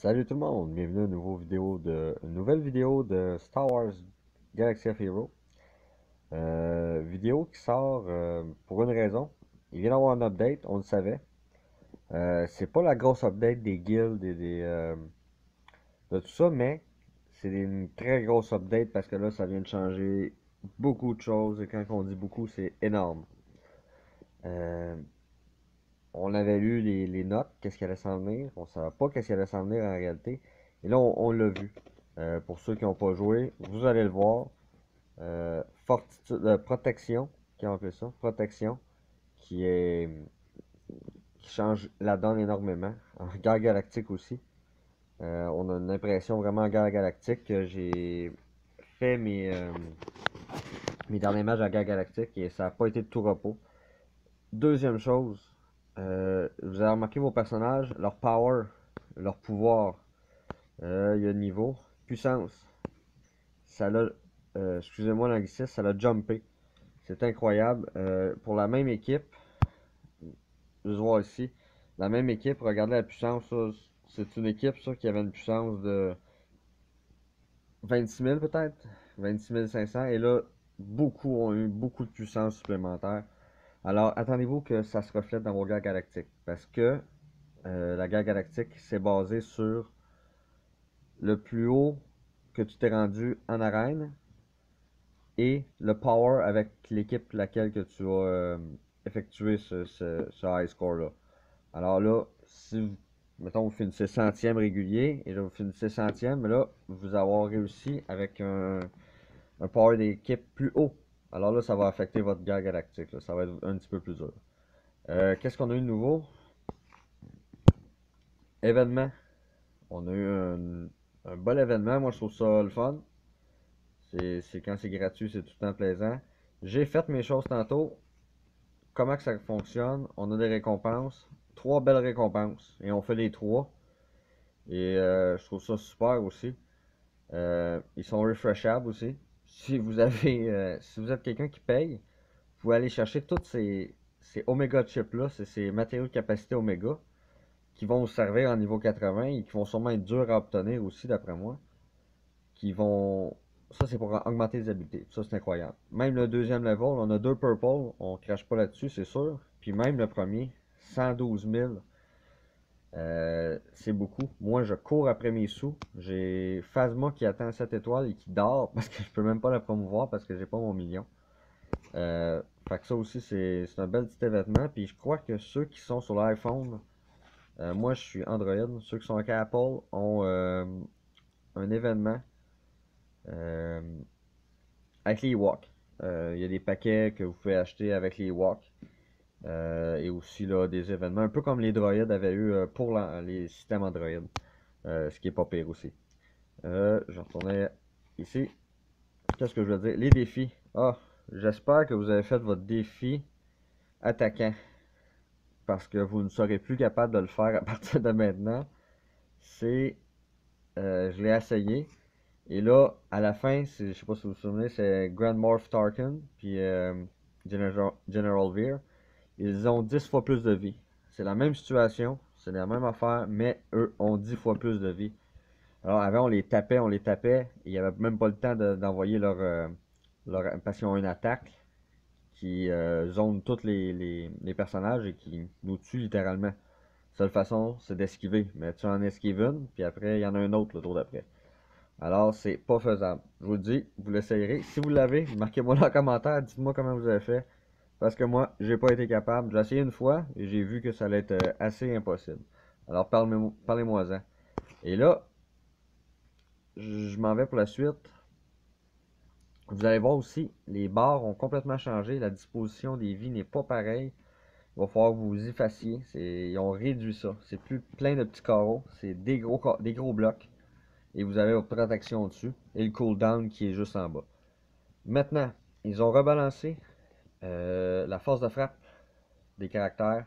Salut tout le monde, bienvenue à une nouvelle vidéo de Star Wars Galaxy of Heroes. Vidéo qui sort pour une raison. Il vient d'avoir un update, on le savait. C'est pas la grosse update des guilds et de tout ça, mais c'est une très grosse update parce que là, ça vient de changer beaucoup de choses. Et quand on dit beaucoup, c'est énorme. Euh, on avait lu les notes, qu'est-ce qui allait s'en venir. On savait pas qu'est-ce qui allait s'en venir en réalité. Et là, on l'a vu. Pour ceux qui n'ont pas joué, vous allez le voir. Protection, qui on appelle ça, protection, qui est qui change la donne énormément. En guerre galactique aussi. On a une impression vraiment en guerre galactique que j'ai fait mes derniers matchs à guerre galactique et ça n'a pas été de tout repos. Deuxième chose, vous avez remarqué vos personnages, leur power, leur pouvoir. Il y a niveau, puissance. Ça l'a, excusez-moi l'anglicisme, ça l'a jumpé. C'est incroyable. Pour la même équipe, je vois ici, la même équipe, regardez la puissance. C'est une équipe ça, qui avait une puissance de 26 000 peut-être, 26 500. Et là, beaucoup ont eu beaucoup de puissance supplémentaire. Alors, attendez-vous que ça se reflète dans vos guerres galactiques. Parce que la guerre galactique, c'est basé sur le plus haut que tu t'es rendu en arène et le power avec l'équipe laquelle que tu as effectué ce high score là. Alors là, si vous, mettons, vous finissez centième régulier et là vous finissez centième, mais là, vous avoir réussi avec un power d'équipe plus haut. Alors là, ça va affecter votre guerre galactique, là. Ça va être un petit peu plus dur. Qu'est-ce qu'on a eu de nouveau? Événement. On a eu un bel événement. Moi, je trouve ça le fun. C'est quand c'est gratuit, c'est tout le temps plaisant. J'ai fait mes choses tantôt. Comment que ça fonctionne? On a des récompenses. Trois belles récompenses. Et on fait les trois. Et je trouve ça super aussi. Ils sont refreshables aussi. Si vous êtes quelqu'un qui paye, vous pouvez aller chercher tous ces Omega chips là, c'est ces matériaux de capacité Omega qui vont vous servir en niveau 80 et qui vont sûrement être durs à obtenir aussi d'après moi. Qui vont. Ça c'est pour augmenter les habiletés. Ça c'est incroyable. Même le deuxième level, on a deux purple, on crache pas là-dessus, c'est sûr. Puis même le premier, 112 000. C'est beaucoup. Moi, je cours après mes sous. J'ai Phasma qui atteint 7 étoiles et qui dort parce que je peux même pas la promouvoir parce que j'ai pas mon million. Fait que ça aussi, c'est un bel petit événement. Puis je crois que ceux qui sont sur l'iPhone, moi je suis Android, ceux qui sont avec Apple ont un événement euh, avec les Ewoks. Il y a des paquets que vous pouvez acheter avec les Ewoks. Et aussi là, des événements, un peu comme les droïdes avaient eu pour les systèmes Android. Ce qui est pas pire aussi. Je retournais ici. Qu'est-ce que je veux dire? Les défis. Ah, j'espère que vous avez fait votre défi attaquant. Parce que vous ne serez plus capable de le faire à partir de maintenant. C'est. Je l'ai essayé. Et là, à la fin, je sais pas si vous vous souvenez, c'est Grand Morph Tarkin, puis General Veer. Ils ont 10 fois plus de vie. C'est la même situation, c'est la même affaire, mais eux ont 10 fois plus de vie. Alors avant, on les tapait, et il n'y avait même pas le temps d'envoyer parce qu'ils ont une attaque qui zone tous les personnages et qui nous tue littéralement. La seule façon, c'est d'esquiver. Mais tu en esquives une, puis après, il y en a un autre le tour d'après. Alors, c'est pas faisable. Je vous le dis, vous l'essayerez. Si vous l'avez, marquez-moi dans les commentaires, dites-moi comment vous avez fait. Parce que moi, j'ai pas été capable. J'ai essayé une fois et j'ai vu que ça allait être assez impossible. Alors, parlez-moi-en. Et là, je m'en vais pour la suite. Vous allez voir aussi, les barres ont complètement changé. La disposition des vies n'est pas pareille. Il va falloir que vous vous effaciez. Ils ont réduit ça. C'est plus plein de petits carreaux. C'est des gros blocs. Et vous avez votre protection dessus. Et le cooldown qui est juste en bas. Maintenant, ils ont rebalancé la force de frappe des caractères.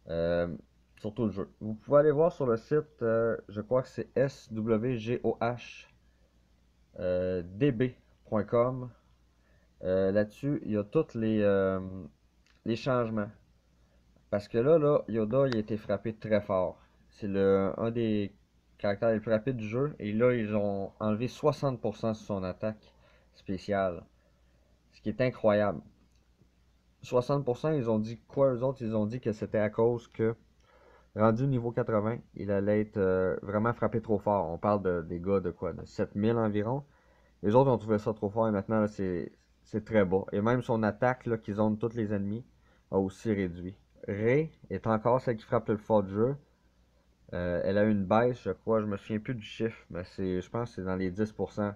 Euh, sur tout le jeu. Vous pouvez aller voir sur le site, je crois que c'est swgoh.db.com. Là-dessus, il y a tous les changements. Parce que là, Yoda, il a été frappé très fort. C'est un des caractère le plus rapide du jeu. Et là, ils ont enlevé 60% sur son attaque spéciale. Ce qui est incroyable. 60%, ils ont dit quoi eux autres? Ils ont dit que c'était à cause que, rendu niveau 80, il allait être vraiment frappé trop fort. On parle de dégâts de quoi? De 7000 environ. Les autres ont trouvé ça trop fort et maintenant, c'est très bas. Et même son attaque, là, qui zone tous les ennemis, a aussi réduit. Ray est encore celle qui frappe le plus fort du jeu. Elle a eu une baisse, je crois, je me souviens plus du chiffre, mais je pense que c'est dans les 10%.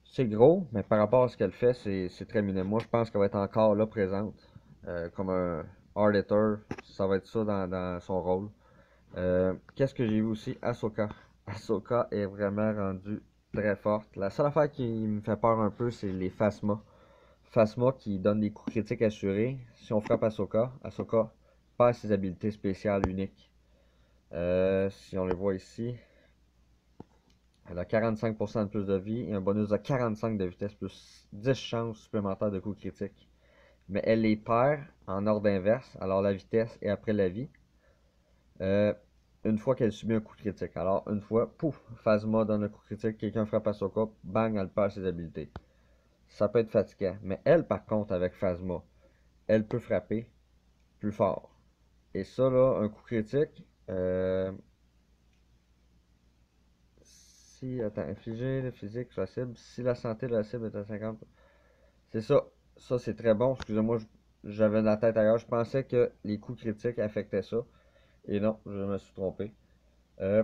C'est gros, mais par rapport à ce qu'elle fait, c'est très minime. Moi, je pense qu'elle va être encore là présente, comme un hard hitter. Ça va être ça dans son rôle. Qu'est-ce que j'ai vu aussi? Ahsoka. Ahsoka est vraiment rendue très forte. La seule affaire qui me fait peur un peu, c'est les Phasma. Phasma qui donne des coups critiques assurés. Si on frappe Ahsoka, Ahsoka perd ses habilités spéciales uniques. Si on les voit ici, elle a 45% de plus de vie et un bonus de 45 de vitesse plus 10 chances supplémentaires de coups critiques. Mais elle les perd en ordre inverse, alors la vitesse et après la vie. Une fois qu'elle subit un coup critique. Alors, une fois, pouf, Phasma donne un coup critique, quelqu'un frappe Ahsoka, bang, elle perd ses habilités. Ça peut être fatigant. Mais elle, par contre, avec Phasma, elle peut frapper plus fort. Et ça, là, un coup critique, si, attends, infliger le physique sur la cible, si la santé de la cible est à 50. C'est ça. Ça, c'est très bon. Excusez-moi, j'avais la tête ailleurs. Je pensais que les coups critiques affectaient ça. Et non, je me suis trompé. Euh,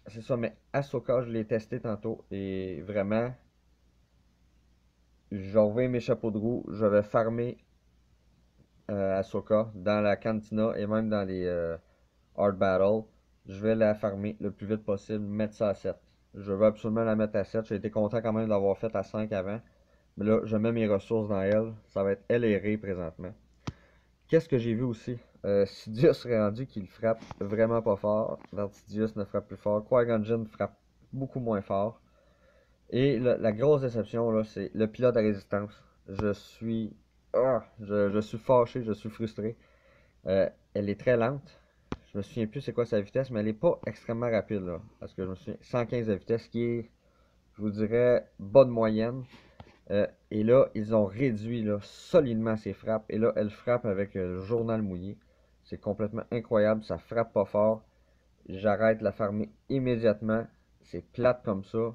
c'est ça, mais Ahsoka, je l'ai testé tantôt. Et vraiment, je reviens mes chapeaux de roue. Je vais farmer Ahsoka dans la cantina et même dans les hard battles. Je vais la farmer le plus vite possible, mettre ça à 7. Je veux absolument la mettre à 7. J'ai été content quand même d'avoir fait à 5 avant. Mais là, je mets mes ressources dans elle. Ça va être elle et Rey présentement. Qu'est-ce que j'ai vu aussi? Sidious rendu qu'il frappe vraiment pas fort. Sidious ne frappe plus fort. Qui-Gon Jinn frappe beaucoup moins fort. Et la grosse déception, là, c'est le pilote de résistance. Je suis fâché, je suis frustré. Elle est très lente. Je me souviens plus c'est quoi sa vitesse, mais elle est pas extrêmement rapide, là. Parce que je me souviens, 115 de vitesse, qui est, je vous dirais, bas de moyenne. Et là, ils ont réduit là, solidement ses frappes. Et là, elle frappe avec le journal mouillé. C'est complètement incroyable. Ça frappe pas fort. J'arrête la farmer immédiatement. C'est plate comme ça.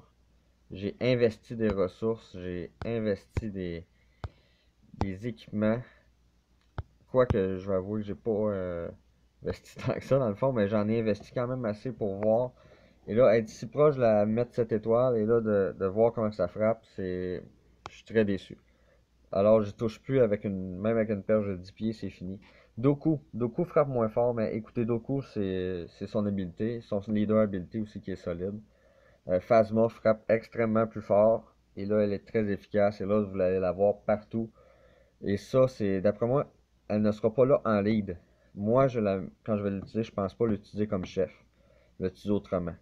J'ai investi des ressources. J'ai investi des équipements. Quoique, je vais avouer que j'ai pas investi tant que ça dans le fond. Mais j'en ai investi quand même assez pour voir. Et là, être si proche de la mettre cette étoile. Et là, de voir comment ça frappe. Je suis très déçu. Alors, je touche plus même avec une perche de 10 pieds, c'est fini. Doku frappe moins fort, mais écoutez, Doku, c'est son habilité, son leader ability aussi qui est solide. Phasma frappe extrêmement plus fort, et là, elle est très efficace, et là, vous allez la voir partout. Et ça, d'après moi, elle ne sera pas là en lead. Moi, quand je vais l'utiliser, je pense pas l'utiliser comme chef. Je vais l'utiliser autrement.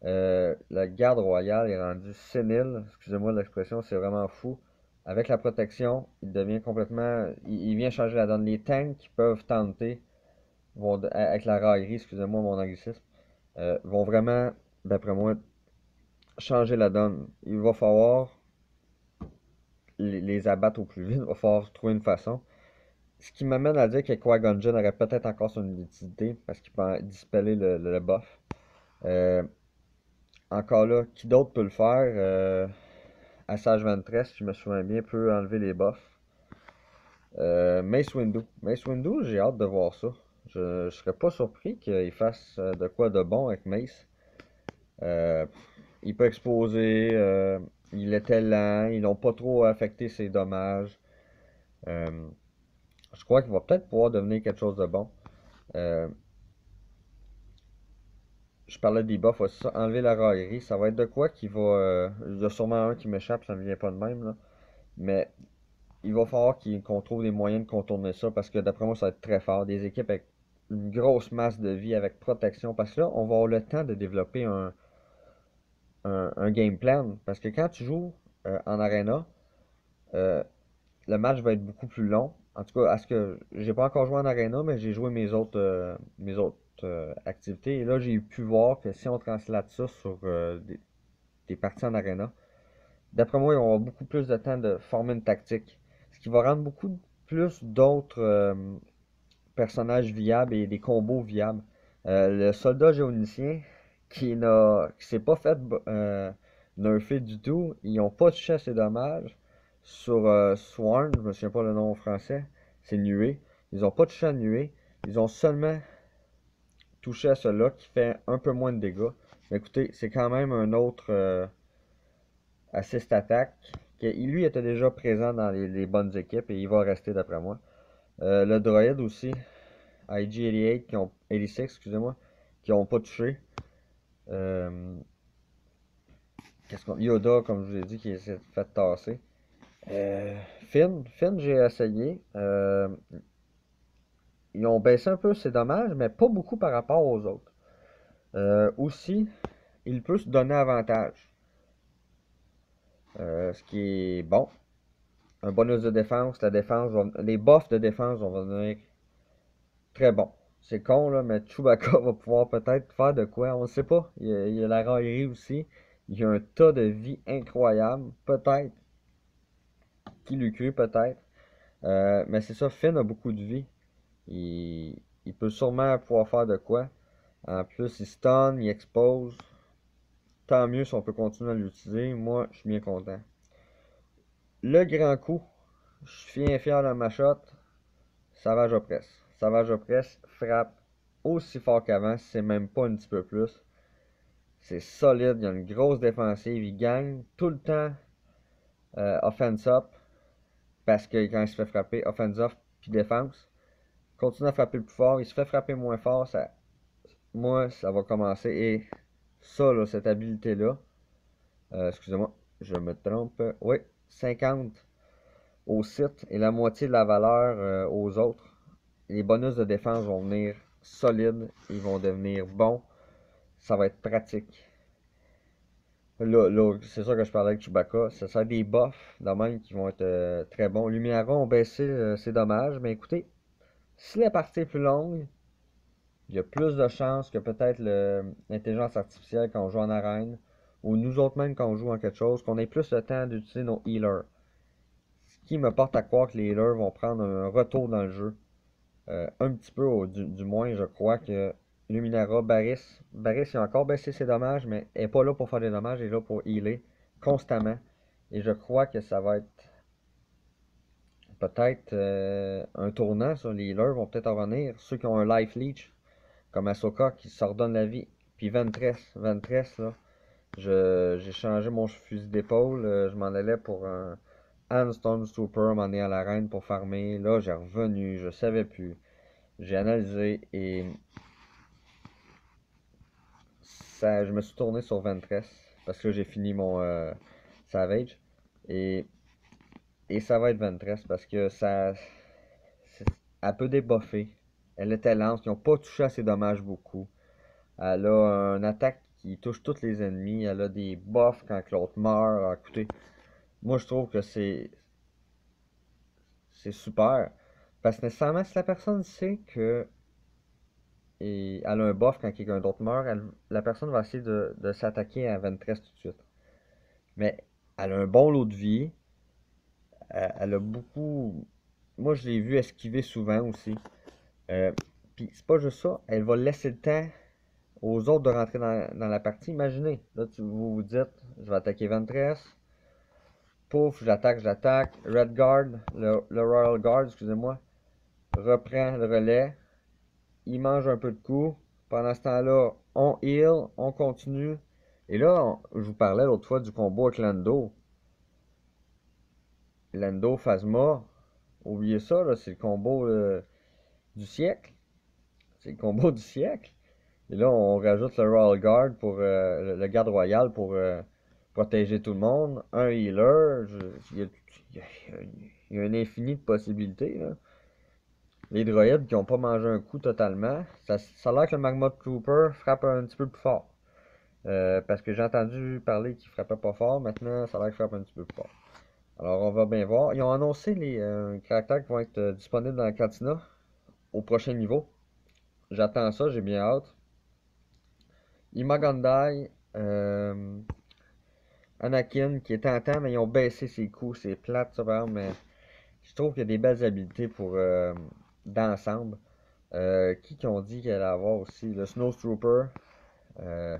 La garde royale est rendue sénile. Excusez-moi de l'expression, c'est vraiment fou. Avec la protection, il devient complètement. Il vient changer la donne. Les tanks peuvent tenter, avec la raillerie, excusez-moi mon anglicisme, vont vraiment, d'après moi, changer la donne. Il va falloir les abattre au plus vite. Il va falloir trouver une façon. Ce qui m'amène à dire que Qui-Gon Jinn aurait peut-être encore son utilité parce qu'il peut dispeller le buff. Euh, Encore là, qui d'autre peut le faire? Assage Ventress, si je me souviens bien, peut enlever les buffs. Mace Windu. Mace Windu, j'ai hâte de voir ça. Je serais pas surpris qu'il fasse de quoi de bon avec Mace. Euh, il peut exploser, il était lent, ils n'ont pas trop affecté ses dommages. Euh, je crois qu'il va peut-être pouvoir devenir quelque chose de bon. Euh, je parlais des buffs aussi, ça. Enlever la raillerie, ça va être de quoi qui va. Il y a sûrement un qui m'échappe, ça ne me vient pas de même, là. Mais il va falloir qu'on trouve des moyens de contourner ça parce que d'après moi, ça va être très fort. Des équipes avec une grosse masse de vie, avec protection. Parce que là, on va avoir le temps de développer un game plan. Parce que quand tu joues en arena, euh, le match va être beaucoup plus long. En tout cas, à ce que j'ai pas encore joué en arena, mais j'ai joué mes autres autres activités. Et là, j'ai pu voir que si on translate ça sur des parties en arena, d'après moi, ils vont avoir beaucoup plus de temps de former une tactique. Ce qui va rendre beaucoup plus d'autres personnages viables et des combos viables. Le soldat géonicien qui s'est pas fait nerfer du tout, ils n'ont pas touché à ses dommages. Sur Swarm, je me souviens pas le nom en français, c'est Nuée. Ils ont pas touché à Nuée, ils ont seulement touché à celui-là qui fait un peu moins de dégâts. Mais écoutez, c'est quand même un autre assist attaque. Lui était déjà présent dans les bonnes équipes et il va rester d'après moi. Le droïde aussi, IG-88, 86, excusez-moi, qui ont pas touché. Yoda, comme je vous ai dit, qui s'est fait tasser. Finn, j'ai essayé. Ils ont baissé un peu ses dommages, mais pas beaucoup par rapport aux autres. Aussi, il peut se donner avantage. Ce qui est bon. Un bonus de défense, les buffs de défense vont devenir très bons. C'est con là, mais Chewbacca va pouvoir peut-être faire de quoi, on ne sait pas. Il y a la raillerie aussi. Il y a un tas de vie incroyable, peut-être. Qui l'eût cru, peut-être. Mais c'est ça, Finn a beaucoup de vie. Il peut sûrement pouvoir faire de quoi. En plus, il stun, il expose. Tant mieux si on peut continuer à l'utiliser. Moi, je suis bien content. Le grand coup, je suis bien fier de ma shot. Savage Opress. Savage Opress frappe aussi fort qu'avant, si c'est même pas un petit peu plus. C'est solide, il y a une grosse défensive, il gagne tout le temps offense up, parce que quand il se fait frapper, offense off puis défense, continue à frapper le plus fort, il se fait frapper moins fort, moi ça va commencer, et ça, là, cette habilité-là, excusez-moi, je me trompe, oui, 50 au site et la moitié de la valeur aux autres. Les bonus de défense vont venir solides, ils vont devenir bons, ça va être pratique. Là, c'est sûr que je parlais avec Chewbacca, ça sert des buffs de même qui vont être très bons. Luminara ont baissé ses dommages, mais écoutez, si la partie est plus longue, il y a plus de chances que peut-être l'intelligence artificielle quand on joue en arène, ou nous autres même quand on joue en quelque chose, qu'on ait plus le temps d'utiliser nos healers. Ce qui me porte à croire que les healers vont prendre un retour dans le jeu. Un petit peu, du moins, je crois que Luminara, Barris il a encore baissé ses dommages, mais elle n'est pas là pour faire des dommages, elle est là pour healer constamment. Et je crois que ça va être peut-être un tournant, ça. Les healers vont peut-être en revenir. Ceux qui ont un life leech, comme Ahsoka, qui se redonne la vie. Puis Ventress, là, j'ai changé mon fusil d'épaule. Je m'en allais pour un Han Stormtrooper, m'en est à l'arène pour farmer. Là, j'ai revenu, je savais plus. J'ai analysé et je me suis tourné sur Ventress parce que j'ai fini mon Savage et, ça va être Ventress parce que elle peut débuffer. Elle était lente, ils n'ont pas touché à ses dommages beaucoup. Elle a une attaque qui touche tous les ennemis. Elle a des buffs quand l'autre meurt. Alors, écoutez, moi je trouve que c'est super. Parce que nécessairement, si la personne sait que elle a un buff quand quelqu'un d'autre meurt, la personne va essayer de s'attaquer à Ventress tout de suite. Mais elle a un bon lot de vie. Elle a beaucoup. Moi, je l'ai vu esquiver souvent aussi. Euh, Puis c'est pas juste ça, elle va laisser le temps aux autres de rentrer dans la partie. Imaginez, là, vous vous dites, je vais attaquer Ventress. Pouf, j'attaque. Red Guard, le Royal Guard, excusez-moi, reprend le relais. Il mange un peu de coups. Pendant ce temps-là, on heal, on continue. Et là, je vous parlais l'autre fois du combo avec Lando. Lando Phasma, oubliez ça, là, c'est le combo du siècle. C'est le combo du siècle. Et là, on rajoute le Royal Guard pour le garde royal pour protéger tout le monde. Un healer, il y a un infini de possibilités, là. Les droïdes qui n'ont pas mangé un coup totalement, ça a l'air que le Magma Trooper frappe un petit peu plus fort. Parce que j'ai entendu parler qu'il frappait pas fort, maintenant ça a l'air qu'il frappe un petit peu plus fort. Alors on va bien voir. Ils ont annoncé les caractères qui vont être disponibles dans la cantina au prochain niveau. j'attends ça, j'ai bien hâte. Imagandai, Anakin qui est tentant, mais ils ont baissé ses coups, c'est plate ça par exemple, mais je trouve qu'il y a des belles habiletés pour d'ensemble. Qui ont dit qu'elle allait avoir aussi le Snowtrooper. Euh,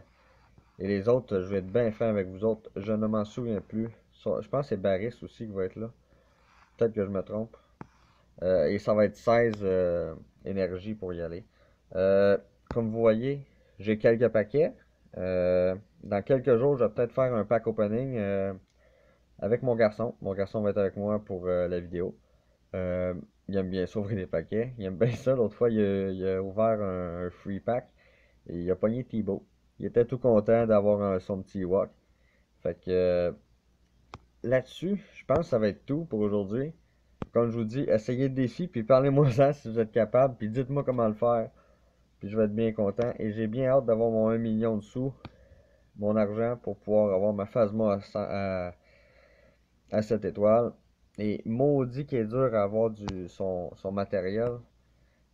et les autres, je vais être bien franc avec vous autres, je ne m'en souviens plus. Je pense que c'est Barris aussi qui va être là. Peut-être que je me trompe. Et ça va être 16 énergie pour y aller. Euh, Comme vous voyez, j'ai quelques paquets. Dans quelques jours, je vais peut-être faire un pack opening avec mon garçon. Mon garçon va être avec moi pour la vidéo. Euh, il aime bien s'ouvrir des paquets. Il aime bien ça. L'autre fois, il a ouvert un free pack et il a pogné Thibaut. Il était tout content d'avoir son petit walk. Fait que là-dessus, je pense que ça va être tout pour aujourd'hui. Comme je vous dis, essayez le défi, puis parlez-moi-en si vous êtes capable, puis dites-moi comment le faire, puis je vais être bien content. Et j'ai bien hâte d'avoir mon 1 million de sous, mon argent, pour pouvoir avoir ma Phasma à 7 étoiles. Et maudit qu'il est dur à avoir son matériel.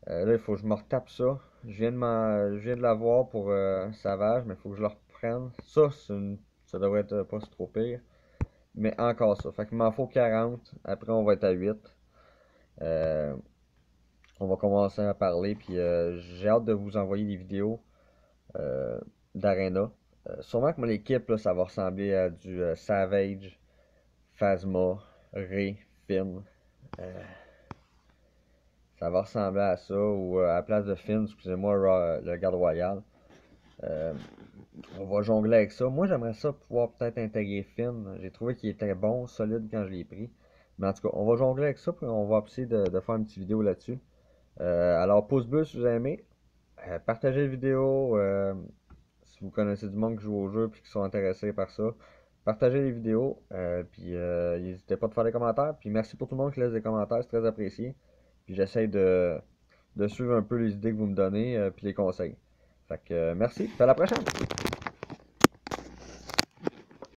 Là, il faut que je me retape ça. Je viens de l'avoir pour Savage, mais il faut que je le reprenne. Ça devrait être pas si trop pire. Mais encore ça. Fait qu'il m'en faut 40. Après, on va être à 8. Euh, on va commencer à parler. Puis j'ai hâte de vous envoyer des vidéos euh, d'Arena. Sûrement que mon équipe, là, ça va ressembler à du Savage, Phasma, Ray, Finn. Euh, Ça va ressembler à ça. Ou à la place de Finn, excusez-moi, le garde royal. Euh, on va jongler avec ça. Moi, j'aimerais ça pouvoir peut-être intégrer Finn. J'ai trouvé qu'il était bon, solide quand je l'ai pris. Mais en tout cas, on va jongler avec ça, puis on va essayer de faire une petite vidéo là-dessus. Alors, pouce bleu si vous avez aimé. Partagez la vidéo si vous connaissez du monde qui joue au jeu et qui sont intéressés par ça. Partagez les vidéos, puis n'hésitez pas à faire des commentaires. Puis merci pour tout le monde qui laisse des commentaires, c'est très apprécié. Puis j'essaie de suivre un peu les idées que vous me donnez, puis les conseils. Fait que merci, à la prochaine!